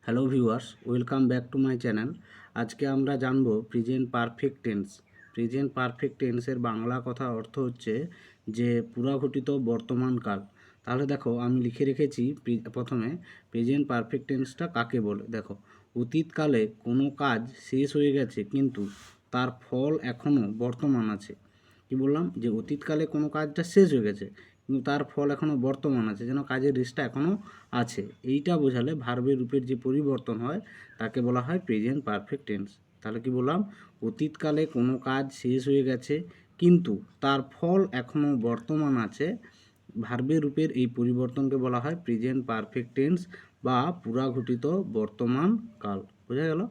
Hello viewers, welcome back to my channel. আজকে আমরা জানবো present perfect tense. Present perfect টেন্সের বাংলা কথা অর্থ হচ্ছে যে পুরাঘটিত বর্তমান কাল। তাহলে দেখো, আমি লিখে রেখেছি প্রথমে প্রেজেন্ট পারফেক্ট টেন্সটা কাকে বলে। দেখো, অতীতকালে কোনো কাজ শেষ হয়ে গেছে কিন্তু তার ফল এখনও বর্তমান আছে। কি বললাম? যে অতীতকালে কোনো কাজটা শেষ হয়ে গেছে কিন্তু তার ফল এখনও বর্তমান আছে, যেন কাজের রেশটা এখনও আছে। এইটা বোঝালে ভার্বের রূপের যে পরিবর্তন হয় তাকে বলা হয় প্রেজেন্ট পারফেক্ট টেন্স। তাহলে কি বললাম? অতীতকালে কোনো কাজ শেষ হয়ে গেছে কিন্তু তার ফল এখনও বর্তমান আছে। ভার্বের রূপের এই পরিবর্তনকে বলা হয় প্রেজেন্ট পারফেক্ট টেন্স বা পুরাঘটিত বর্তমান কাল। বোঝা গেল?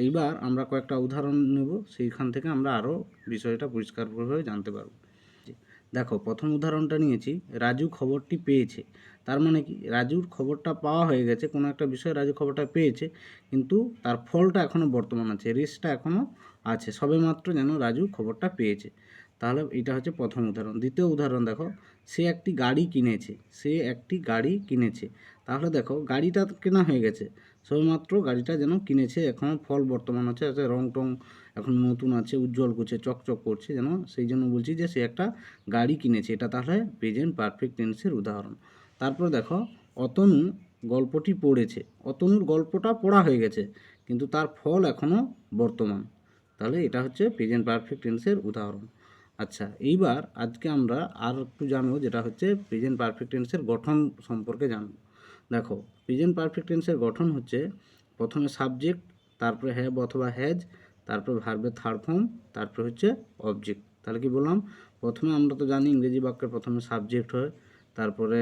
এইবার আমরা কয়েকটা উদাহরণ নেব, সেইখান থেকে আমরা আরও বিষয়টা পরিষ্কারভাবে জানতে পারব। দেখো, প্রথম উদাহরণটা নিয়েছি, রাজু খবরটি পেয়েছে। তার মানে কি? রাজুর খবরটা পাওয়া হয়ে গেছে, কোনো একটা বিষয়ে রাজু খবরটা পেয়েছে কিন্তু তার ফলটা এখনও বর্তমান আছে, রেসটা এখনও আছে, সবেমাত্র যেন রাজু খবরটা পেয়েছে। তাহলে এটা হচ্ছে প্রথম উদাহরণ। দ্বিতীয় উদাহরণ দেখো, সে একটি গাড়ি কিনেছে। সে একটি গাড়ি কিনেছে। তাহলে দেখো, গাড়িটা কেনা হয়ে গেছে, সবেমাত্র গাড়িটা যেন কিনেছে, এখনও ফল বর্তমান আছে, রং টং এখন নতুন আছে, উজ্জ্বল করছে, চকচক করছে, যেন সেই জন্য বলছি যে সে একটা গাড়ি কিনেছে। এটা তাহলে প্রেজেন্ট পারফেক্ট টেন্সের উদাহরণ। তারপর দেখো, অতনু গল্পটি পড়েছে। অতনুর গল্পটা পড়া হয়ে গেছে কিন্তু তার ফল এখনও বর্তমান। তাহলে এটা হচ্ছে প্রেজেন্ট পারফেক্ট টেন্সের উদাহরণ। আচ্ছা, এইবার আজকে আমরা আর একটু জানবো, যেটা হচ্ছে প্রেজেন্ট পারফেক্ট টেন্সের গঠন সম্পর্কে জানবো। দেখো, প্রেজেন্ট পারফেক্ট টেন্সের গঠন হচ্ছে প্রথমে সাবজেক্ট, তারপরে হ্যাভ অথবা হ্যাজ, তারপরে ভার্বের থার্ড ফর্ম, তারপরে হচ্ছে অবজেক্ট। তাহলে কি বললাম? প্রথমে আমরা তো জানি ইংরেজি বাক্যের প্রথমে সাবজেক্ট হয়, তারপরে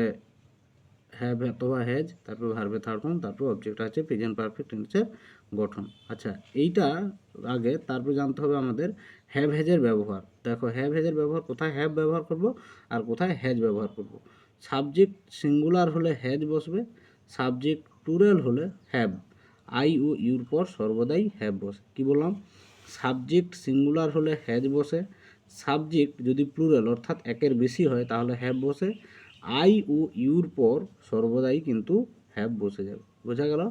হ্যাভ অথবা হ্যাজ, তারপর ভার্বের থার্ড ফর্ম, তারপর অবজেক্ট আছে প্রেজেন্ট পারফেক্ট টেন্সের গঠন। আচ্ছা, এইটা আগে তারপর জানতে হবে আমাদের হ্যাভ হ্যাজের ব্যবহার। দেখো, হ্যাভ হ্যাজের ব্যবহার কোথায় হ্যাভ ব্যবহার করব আর কোথায় হ্যাজ ব্যবহার করব। সাবজেক্ট সিঙ্গুলার হলে হ্যাজ বসবে, সাবজেক্ট প্লুরাল হলে হ্যাভ। আই ও ইউর পর সর্বদাই হ্যাভ বসে। কি বললাম? সাবজেক্ট সিঙ্গুলার হলে হ্যাজ বসে, সাবজেক্ট যদি প্লুরাল অর্থাৎ একের বেশি হয় তাহলে হ্যাভ বসে, আই ও ইউর পর সর্বদাই কিন্তু হ্যাভ বসে যাবে। বোঝা গেল?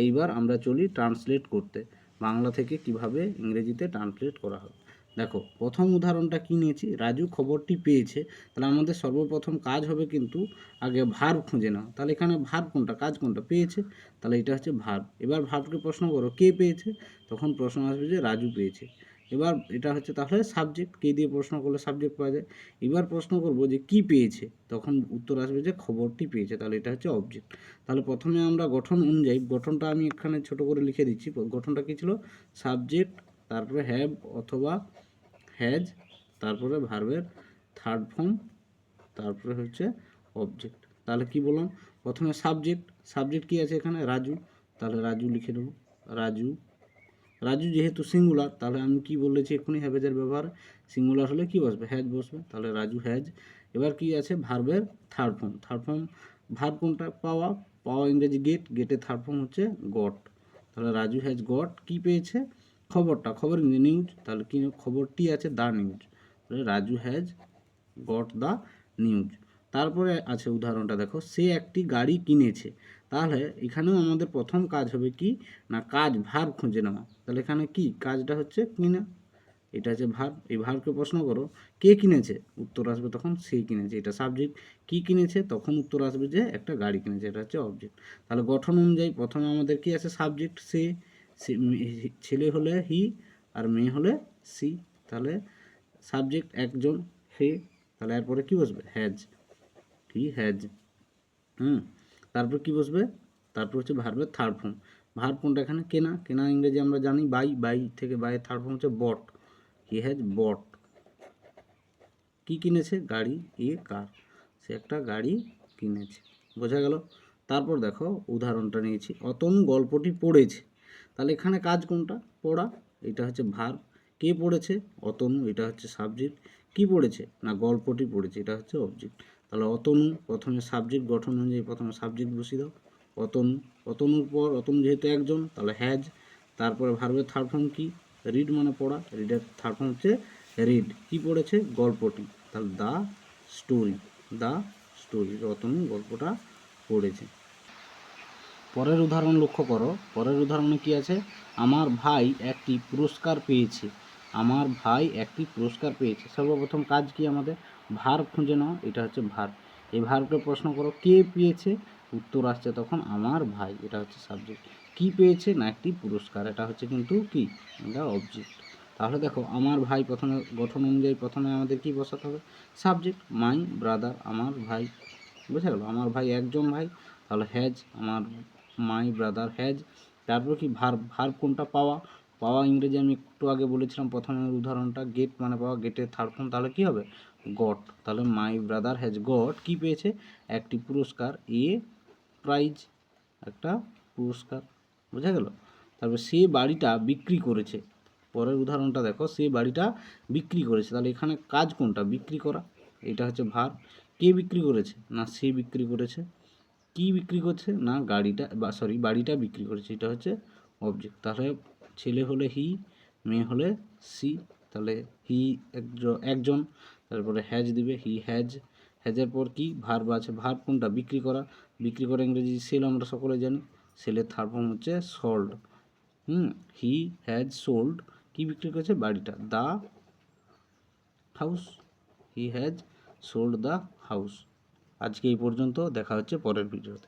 এইবার আমরা চলি ট্রান্সলেট করতে, বাংলা থেকে কিভাবে ইংরেজিতে ট্রান্সলেট করা হবে। দেখো, প্রথম উদাহরণটা কী নিয়েছি? রাজু খবরটি পেয়েছে। তাহলে আমাদের সর্বপ্রথম কাজ হবে কিন্তু আগে ভার্ব খুঁজে নাও। তাহলে এখানে ভার্ব কোনটা, কাজ কোনটা? পেয়েছে। তাহলে এটা হচ্ছে ভার্ব। এবার ভার্বকে প্রশ্ন করো কে পেয়েছে, তখন প্রশ্ন আসবে যে রাজু পেয়েছে। এবার এটা হচ্ছে তাহলে সাবজেক্ট, কে দিয়ে প্রশ্ন করলে সাবজেক্ট পাওয়া যায়। এবার প্রশ্ন করব যে কি পেয়েছে, তখন উত্তর আসবে যে খবরটি পেয়েছে। তাহলে এটা হচ্ছে অবজেক্ট। তাহলে প্রথমে আমরা গঠন অনুযায়ী, গঠনটা আমি এখানে ছোট করে লিখে দিচ্ছি। গঠনটা কী ছিল? সাবজেক্ট, তারপরে হ্যাভ অথবা হ্যাজ, তারপরে ভার্বের থার্ড ফর্ম, তারপরে হচ্ছে অবজেক্ট। তাহলে কি বললাম? প্রথমে সাবজেক্ট, সাবজেক্ট কী আছে এখানে? রাজু। তাহলে রাজু লিখে দেবো, রাজু। রাজু যেহেতু সিঙ্গুলার, তাহলে আমি কি বলেছি এক্ষুনি হ্যাভেজের ব্যবহার, সিঙ্গুলার হলে কি বসবে? হ্যাজ বসবে। তাহলে রাজু হ্যাজ। এবার কি আছে? ভার্বের third form. Third form verb কোনটা? পাওয়া। পাওয়া ইংরেজি গেট, গেটের থার্ড ফর্ম হচ্ছে গট। তাহলে রাজু হ্যাজ গট, কি পেয়েছে? খবরটা। খবর ইংরেজি নিউজ। তাহলে কি খবরটি আছে? The news. তাহলে Raju has got the news. তারপরে আছে উদাহরণটা দেখো, সে একটি গাড়ি কিনেছে। তাহলে এখানেও আমাদের প্রথম কাজ হবে কি না, কাজ ভার্ব খুঁজে নেওয়া। তাহলে এখানে কি কাজটা হচ্ছে? কিনা। এটা হচ্ছে ভার্ব। এই ভার্বকে প্রশ্ন করো কে কিনেছে, উত্তর আসবে তখন সে কিনেছে। এটা সাবজেক্ট। কি কিনেছে, তখন উত্তর আসবে যে একটা গাড়ি কিনেছে। এটা হচ্ছে অবজেক্ট। তাহলে গঠন অনুযায়ী প্রথমে আমাদের কি আছে? সাবজেক্ট সে, ছেলে হলে হি আর মেয়ে হলে সি। তাহলে সাবজেক্ট একজন, হে। তাহলে এরপরে কি বসবে? Has, he has. তারপর কি বসবে? তারপর হচ্ছে ভার্বের থার্ড ফর্ম। ভার্ব কোনটা এখানে? কেনা। কেনা ইংরেজি আমরা জানি বাই, বাই থেকে বাইয়ের থার্ড ফর্ম হচ্ছে বট। হি হ্যাজ বট। কি কিনেছে? গাড়ি। এ কার, সে একটা গাড়ি কিনেছে। বোঝা গেল? তারপর দেখো উদাহরণটা নিয়েছি, অতনু গল্পটি পড়েছে। তাহলে এখানে কাজ কোনটা? পড়া। এটা হচ্ছে ভার্ব। কে পড়েছে? অতনু। এটা হচ্ছে সাবজেক্ট। কি পড়েছে? না গল্পটি পড়েছে। এটা হচ্ছে অবজেক্ট। তাহলে অতনু, প্রথমে সাবজেক্ট, গঠন অনুযায়ী প্রথমে সাবজেক্ট বসিয়ে দাও অতনু। অতনুর পর অতনু যেহেতু একজন তাহলে হ্যাজ। তারপরে ভার্বের থার্ড ফর্ম কি? রিড মানে পড়া। রিডের থার্ড ফর্ম হচ্ছে রিড। কি পড়েছে? গল্পটি। তাহলে the story, the story, Atanu গল্পটা পড়েছে। পরের উদাহরণ লক্ষ্য করো, পরের উদাহরণে কি আছে, আমার ভাই একটি পুরস্কার পেয়েছে। আমার ভাই একটি পুরস্কার পেয়েছে। সর্বপ্রথম কাজ কি আমাদের, ভার্ব খুঁজে নাও, এটা হচ্ছে ভার্ব। এই ভার্বকে প্রশ্ন করো কে পেয়েছে, উত্তর আসছে তখন আমার ভাই, এটা হচ্ছে সাবজেক্ট। কি পেয়েছে, না একটি পুরস্কার, এটা হচ্ছে কিন্তু কি, এটা অবজেক্ট। তাহলে দেখো আমার ভাই, প্রথমে গঠন অনুযায়ী প্রথমে আমাদের কি বসাতে হবে, সাবজেক্ট, মাই ব্রাদার, আমার ভাই, বুঝে গেল, আমার ভাই একজন ভাই, তাহলে হ্যাজ, আমার মাই ব্রাদার হ্যাজ। তারপর কি ভার্ব, ভার্ব কোনটা, পাওয়া, পাওয়া ইংরেজি আমি একটু আগে বলেছিলাম প্রথমের উদাহরণটা, গেট মানে পাওয়া, গেটের থার্ড ফর্ম তাহলে কি হবে, গট। তাহলে মাই ব্রাদার হ্যাজ গট, কি পেয়েছে, একটি পুরস্কার, এ প্রাইজ, একটা পুরস্কার, বোঝা গেল। তারপর সে বাড়িটা বিক্রি করেছে। পরের উদাহরণটা দেখো, সে বাড়িটা বিক্রি করেছে, তাহলে এখানে কাজ কোনটা, বিক্রি করা, এটা হচ্ছে ভার্ব। কে বিক্রি করেছে, না সে বিক্রি করেছে। কি বিক্রি করছে, না গাড়িটা, বা সরি বাড়িটা বিক্রি করেছে, এটা হচ্ছে অবজেক্ট। তাহলে ছেলে হলে হি, মেয়ে হলে সি, তাহলে হি একজন, তারপরে হ্যাজ দিবে, হি হ্যাজ, হ্যাজের পর কি ভার্ব আছে, ভার্ব কোনটা, বিক্রি করা, বিক্রি করা ইংরেজি সেল, আমরা সকলে জানি, সেলের থার্ড ফর্ম হচ্ছে সোল্ড। হি হ্যাজ সোল্ড, কি বিক্রি করেছে, বাড়িটা, the house, he has sold the house. আজকে এই পর্যন্ত, দেখা হচ্ছে পরের ভিডিওতে।